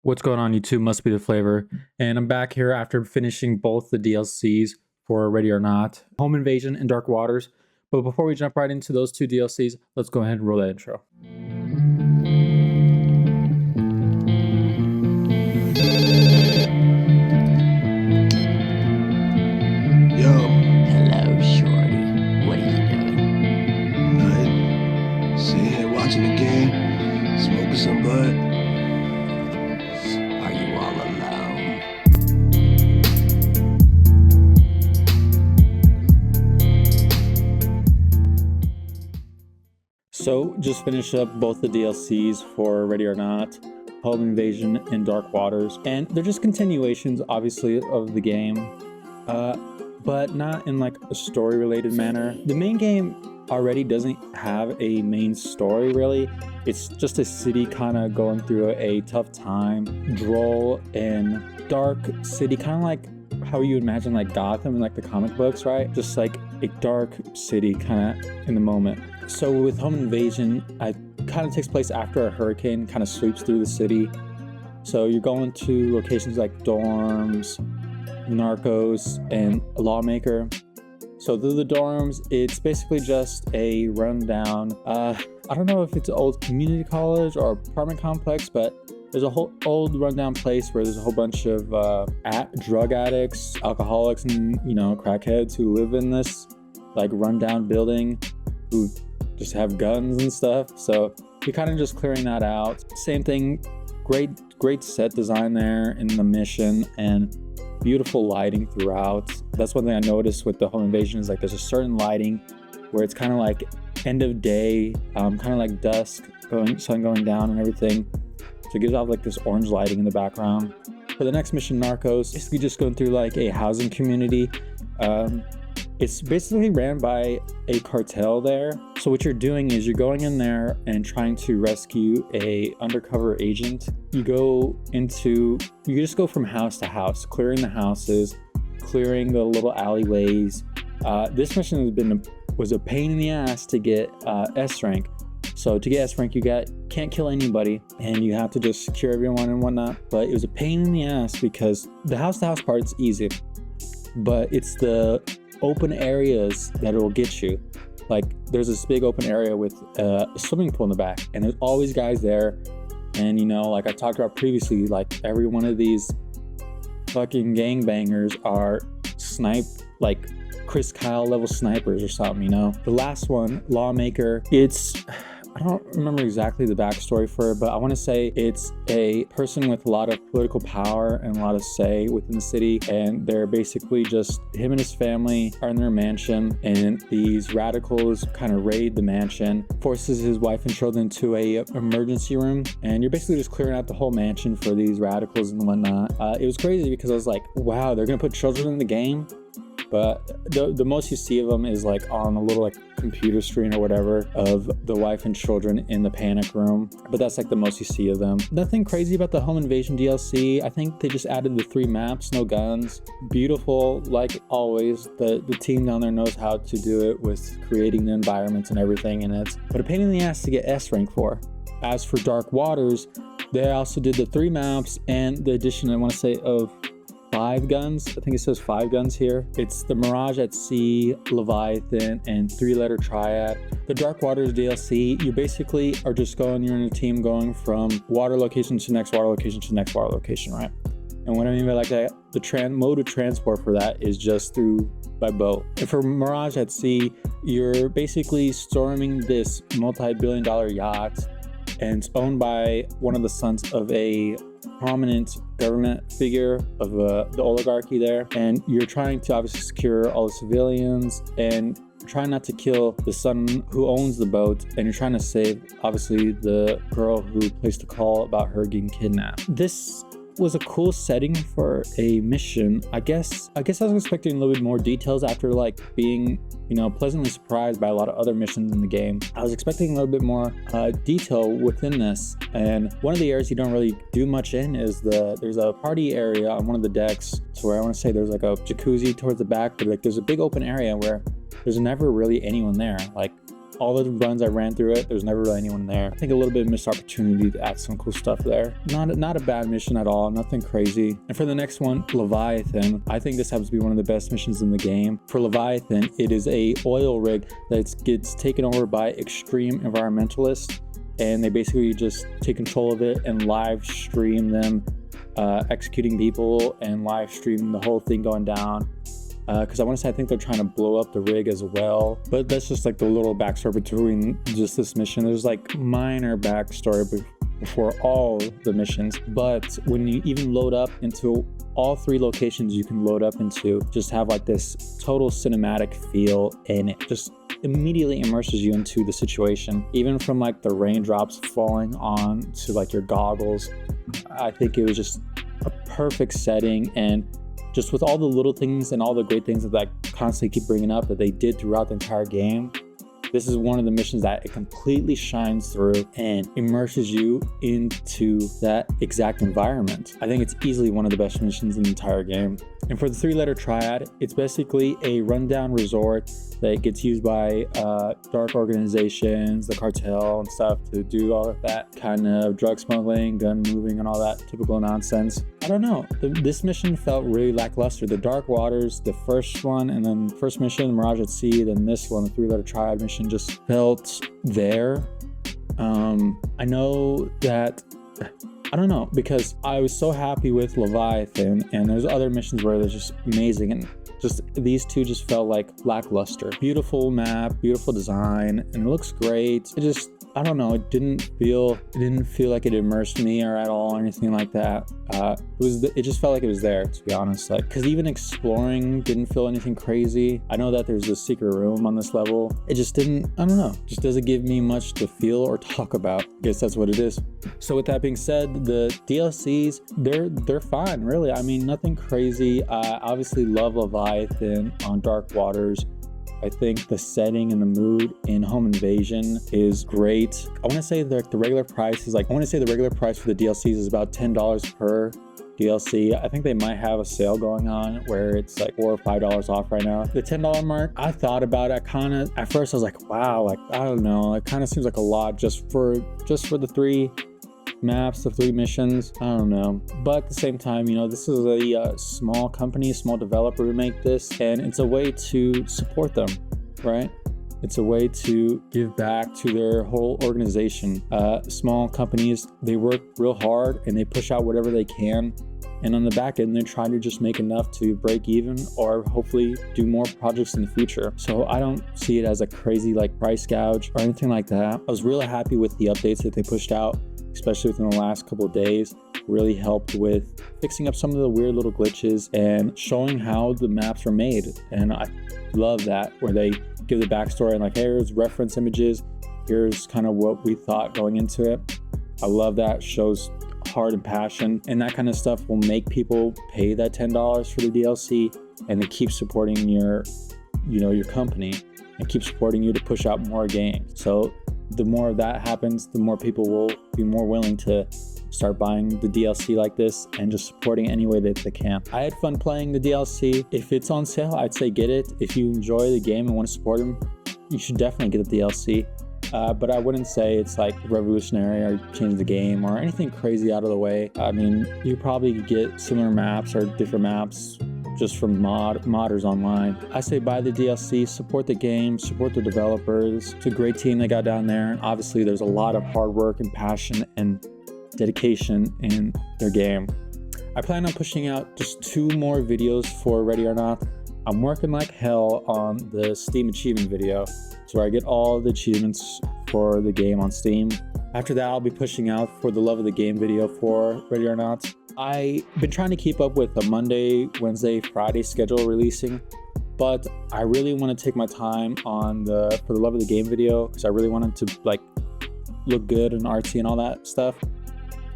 What's going on, YouTube? Must be the flavor. And I'm back here after finishing both the DLCs for Ready or Not, Home Invasion and Dark Waters. But before we jump right into those two DLCs, let's go ahead and roll that intro. Hello, shorty. What are you doing? Nothing. Sitting here watching the game, smoking some bud. Are you all alone? So just finished up both the DLCs for Ready or Not, Home Invasion and Dark Waters. And they're just continuations, obviously, of the game. But not in like a story related manner. The main game already doesn't have a main story really. It's just a city kind of going through a tough time, droll and dark city, kind of like how you imagine like Gotham in like the comic books, right? Just like a dark city kind of in the moment. So with Home Invasion, it kind of takes place after a hurricane kind of sweeps through the city. So you're going to locations like dorms, narcos, and a lawmaker. So through the dorms, it's basically just a rundown. I don't know if it's an old community college or apartment complex, but there's a whole old rundown place where there's a whole bunch of drug addicts, alcoholics, and crackheads who live in this like rundown building, who just have guns and stuff. So you're kind of just clearing that out. Same thing, great set design there in the mission and beautiful lighting throughout. That's one thing I noticed with the Home Invasion is like there's a certain lighting where it's kind of like end of day, kind of like dusk, sun going down and everything. So it gives off like this orange lighting in the background. For the next mission, Narcos, basically just going through like a housing community. It's basically ran by a cartel there. So what you're doing is you're going in there and trying to rescue a undercover agent. You just go from house to house, clearing the houses, clearing the little alleyways. This mission was a pain in the ass to get S rank. So to get S rank, can't kill anybody, and you have to just secure everyone and whatnot. But it was a pain in the ass because the house to house part's easy, but it's the open areas that it will get you. Like there's this big open area with a swimming pool in the back, and there's always guys there. And like I talked about previously, like every one of these fucking gangbangers are like Chris Kyle level snipers or something. The last one, Lawmaker, I don't remember exactly the backstory for it, but I want to say it's a person with a lot of political power and a lot of say within the city, and they're basically just him and his family are in their mansion, and these radicals kind of raid the mansion, forces his wife and children to a emergency room, and you're basically just clearing out the whole mansion for these radicals and whatnot. It was crazy because I was like, wow, they're gonna put children in the game. But the most you see of them is like on a little like computer screen or whatever of the wife and children in the panic room. But that's like the most you see of them. Nothing crazy about the Home Invasion DLC. I think they just added the 3 maps, no guns. Beautiful, like always. The team down there knows how to do it with creating the environments and everything in it. But a pain in the ass to get S rank for. As for Dark Waters, they also did the 3 maps and the addition, I want to say, of 5 guns. I think it says 5 guns here. It's the Mirage at Sea, Leviathan, and 3-letter Triad. The Dark Waters DLC, you basically are just you're in a team going from water location to next water location to next water location, right? And what I mean by like that, the mode of transport for that is just by boat. And for Mirage at Sea, you're basically storming this multi-billion-dollar yacht, and it's owned by one of the sons of a prominent government figure of the oligarchy there, and you're trying to obviously secure all the civilians and trying not to kill the son who owns the boat, and you're trying to save obviously the girl who placed a call about her getting kidnapped. This was a cool setting for a mission. I guess I was expecting a little bit more details after like being pleasantly surprised by a lot of other missions in the game. I was expecting a little bit more detail within this, and one of the areas you don't really do much in is there's a party area on one of the decks, to where I want to say there's like a jacuzzi towards the back, but like there's a big open area where there's never really anyone there. Like all the runs I ran through it, there's never really anyone there. I think a little bit of missed opportunity to add some cool stuff there. Not a bad mission at all, nothing crazy. And for the next one, Leviathan, I think this happens to be one of the best missions in the game. For Leviathan, it is a oil rig that gets taken over by extreme environmentalists, and they basically just take control of it and live stream them executing people and live stream the whole thing going down. Because I want to say, I think they're trying to blow up the rig as well. But that's just like the little backstory between just this mission. There's like minor backstory before all the missions. But when you even load up into all 3 locations you can load up into, just have like this total cinematic feel, and it just immediately immerses you into the situation. Even from like the raindrops falling on to like your goggles, I think it was just a perfect setting. And just with all the little things and all the great things that I constantly keep bringing up that they did throughout the entire game, this is one of the missions that it completely shines through and immerses you into that exact environment. I think it's easily one of the best missions in the entire game. And for the 3-letter triad, it's basically a rundown resort that gets used by dark organizations, the cartel and stuff, to do all of that kind of drug smuggling, gun moving, and all that typical nonsense. I don't know. This mission felt really lackluster. The Dark Waters, the first one, and then first mission, Mirage at Sea, then this one, the 3-letter triad mission, just felt there. I know that, I don't know, because I was so happy with Leviathan, and there's other missions where they're just amazing, and just these 2 just felt like lackluster. Beautiful map, beautiful design, and it looks great. It just, I don't know, it didn't feel like it immersed me or at all or anything like that. It just felt like it was there, to be honest. Like, because even exploring didn't feel anything crazy. I know that there's a secret room on this level. It just didn't, I don't know, just doesn't give me much to feel or talk about. I guess that's what it is. So with that being said, the DLCs, they're fine, really. I mean, nothing crazy. I obviously love Leviathan on Dark Waters. I think the setting and the mood in Home Invasion is great. I want to say that the regular price is like, I want to say the regular price for the DLCs is about $10 per DLC. I think they might have a sale going on where it's like $4 or $5 off right now. The $10 mark, I thought about it. At first I was like, wow, like, I don't know. It kind of seems like a lot just for the 3 maps, the 3 missions. I don't know, but at the same time, you know, this is a small company, small developer who make this, and it's a way to support them, right? It's a way to give back to their whole organization. Small companies, they work real hard and they push out whatever they can, and on the back end they're trying to just make enough to break even or hopefully do more projects in the future. So I don't see it as a crazy like price gouge or anything like that. I was really happy with the updates that they pushed out, especially within the last couple of days. Really helped with fixing up some of the weird little glitches and showing how the maps are made. And I love that, where they give the backstory and like, here's reference images, here's kind of what we thought going into it. I love that. Shows heart and passion, and that kind of stuff will make people pay that $10 for the DLC, and they keep supporting your company and keep supporting you to push out more games. So the more of that happens, the more people will be more willing to start buying the DLC like this and just supporting any way that they can. I had fun playing the DLC. If it's on sale, I'd say get it. If you enjoy the game and want to support them, you should definitely get the DLC. But I wouldn't say it's like revolutionary or change the game or anything crazy out of the way. I mean, you probably get similar maps or different maps just from modders online. I say buy the DLC, support the game, support the developers. It's a great team they got down there. And obviously there's a lot of hard work and passion and dedication in their game. I plan on pushing out just 2 more videos for Ready or Not. I'm working like hell on the Steam achievement video, so where I get all the achievements for the game on Steam. After that, I'll be pushing out for the Love of the Game video for Ready or Not. I've been trying to keep up with the Monday, Wednesday, Friday schedule releasing, but I really want to take my time on for the Love of the Game video, because I really wanted to like look good and artsy and all that stuff.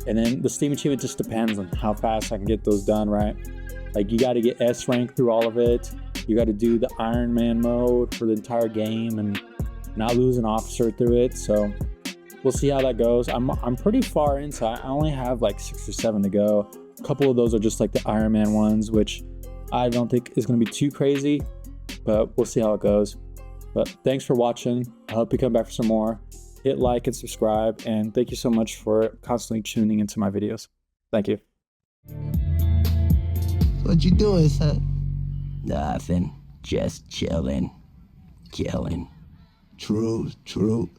And then the Steam achievement just depends on how fast I can get those done, right? Like, you got to get S rank through all of it. You got to do the Iron Man mode for the entire game and not lose an officer through it. So we'll see how that goes. I'm pretty far into it. I only have like 6 or 7 to go. A couple of those are just like the Iron Man ones, which I don't think is going to be too crazy, but we'll see how it goes. But thanks for watching. I hope you come back for some more. Hit like and subscribe, and thank you so much for constantly tuning into my videos. Thank you. What you doing, son? Nothing. Just chilling. Killing. True, true.